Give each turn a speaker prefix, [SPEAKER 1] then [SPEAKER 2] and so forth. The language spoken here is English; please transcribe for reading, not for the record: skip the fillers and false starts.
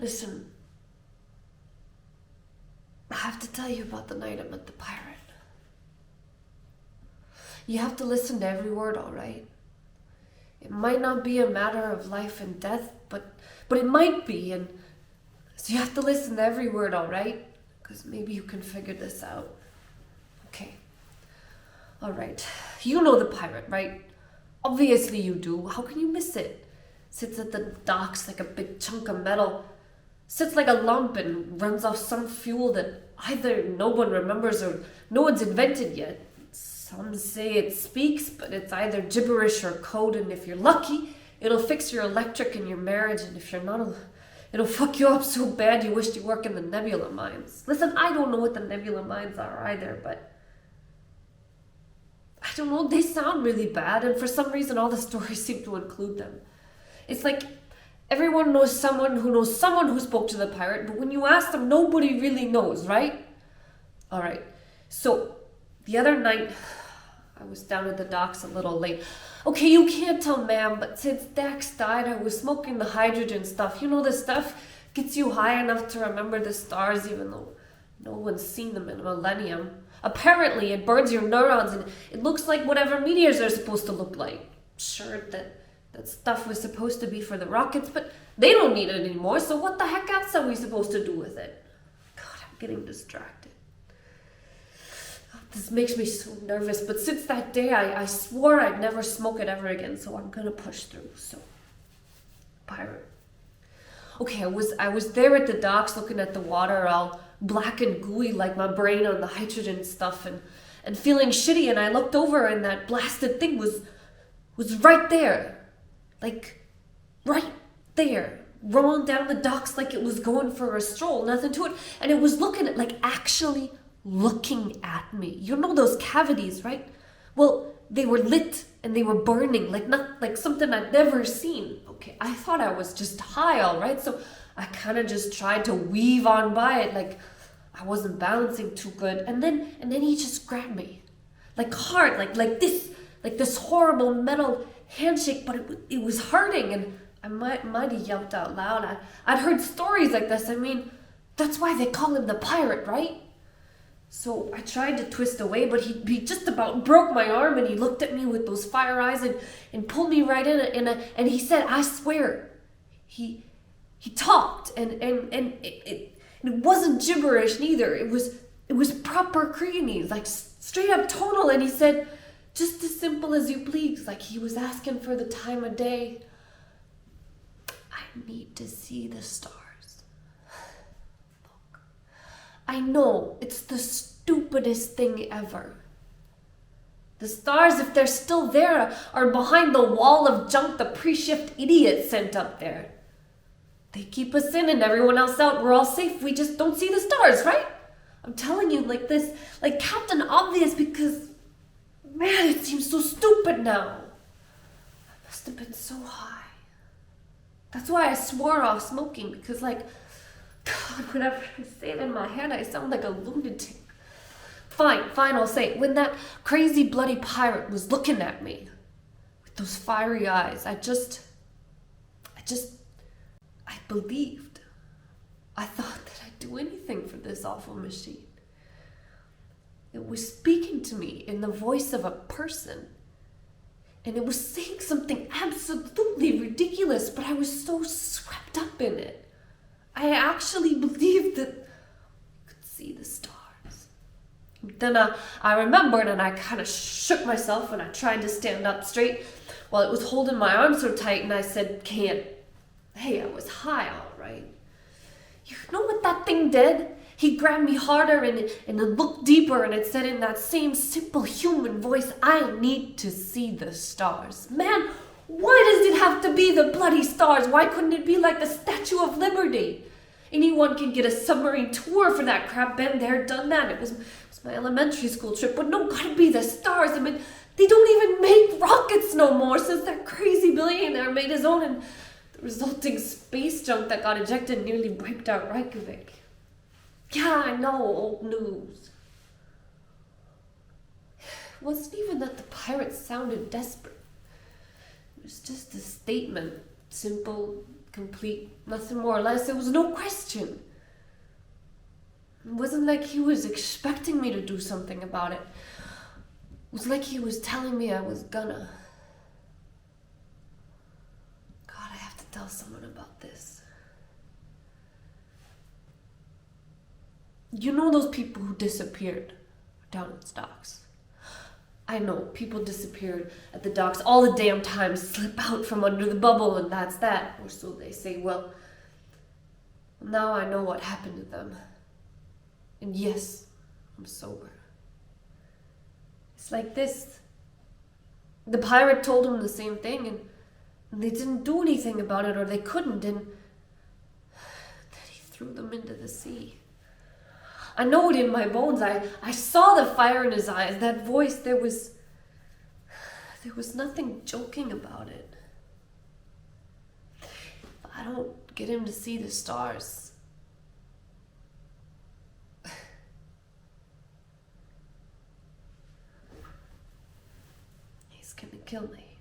[SPEAKER 1] Listen, I have to tell you about the night I met the pirate. You have to listen to every word, all right? It might not be a matter of life and death, but it might be, and so you have to listen to every word, all right? Because maybe you can figure this out. Okay. All right. You know the pirate, right? Obviously you do. How can you miss it? Sits at the docks like a big chunk of metal. Sits like a lump and runs off some fuel that either no one remembers or no one's invented yet. Some say it speaks, but it's either gibberish or code, and if you're lucky, it'll fix your electric and your marriage, and if you're not, it'll fuck you up so bad you wished you worked in the nebula mines. Listen, I don't know what the nebula mines are either, but I don't know, they sound really bad, and for some reason all the stories seem to include them. It's like everyone knows someone who spoke to the pirate, but when you ask them, nobody really knows, right? Alright, so the other night, I was down at the docks a little late. Okay, you can't tell, ma'am, but since Dax died, I was smoking the hydrogen stuff. You know, the stuff gets you high enough to remember the stars, even though no one's seen them in a millennium. Apparently, it burns your neurons, and it looks like whatever meteors are supposed to look like. Sure, that stuff was supposed to be for the rockets, but they don't need it anymore, so what the heck else are we supposed to do with it? God, I'm getting distracted. This makes me so nervous, but since that day, I swore I'd never smoke it ever again, so I'm gonna push through, so. Pirate. Okay, I was there at the docks looking at the water all black and gooey like my brain on the hydrogen stuff and feeling shitty, and I looked over and that blasted thing was right there. Like, right there. Rolling down the docks like it was going for a stroll, nothing to it, and it was looking at, like, actually looking at me. You know those cavities, right? Well, they were lit and they were burning like something I'd never seen. Okay, I thought I was just high, all right? So I kind of just tried to weave on by it like I wasn't balancing too good. And then he just grabbed me. Like hard, like this horrible metal handshake, but it was hurting, and I might have yelped out loud. I'd heard stories like this. I mean, that's why they call him the pirate, right? So I tried to twist away, but he just about broke my arm, and he looked at me with those fire eyes and pulled me right in and he said, I swear, he talked, and it wasn't gibberish neither. It was proper Creonese, like straight up tonal, and he said, just as simple as you please, like he was asking for the time of day. I need to see the stars. I know, it's the stupidest thing ever. The stars, if they're still there, are behind the wall of junk the pre-shift idiots sent up there. They keep us in and everyone else out. We're all safe. We just don't see the stars, right? I'm telling you like this, like Captain Obvious, because, man, it seems so stupid now. I must have been so high. That's why I swore off smoking, because, like, God, whenever I say it in my head, I sound like a lunatic. Fine, I'll say it. When that crazy bloody pirate was looking at me with those fiery eyes, I believed. I thought that I'd do anything for this awful machine. It was speaking to me in the voice of a person. And it was saying something absolutely ridiculous, but I was so swept up in it. I actually believed that I could see the stars. Then I remembered, and I kind of shook myself, and I tried to stand up straight while it was holding my arm so tight, and I said, "Can't." Hey, I was high, all right. You know what that thing did? He grabbed me harder and it looked deeper, and it said in that same simple human voice, I need to see the stars. Man, why does it have to be the bloody stars? Why couldn't it be like the Statue of Liberty? Anyone can get a submarine tour for that crap. Been there, done that. It was my elementary school trip, but no, gotta be the stars. I mean, they don't even make rockets no more since that crazy billionaire made his own, and the resulting space junk that got ejected nearly wiped out Reykjavik. Yeah, I know, old news. It wasn't even that the pirate sounded desperate. It was just a statement. Simple, complete, nothing more or less. It was no question. It wasn't like he was expecting me to do something about it. It was like he was telling me I was gonna. God, I have to tell someone about this. You know those people who disappeared down at the docks? I know, people disappeared at the docks all the damn time, slip out from under the bubble, and that's that. Or so they say. Well, now I know what happened to them. And yes, I'm sober. It's like this. The pirate told them the same thing, and they didn't do anything about it, or they couldn't, and then he threw them into the sea. I know it in my bones. I saw the fire in his eyes, that voice. There was nothing joking about it. If I don't get him to see the stars, he's gonna kill me.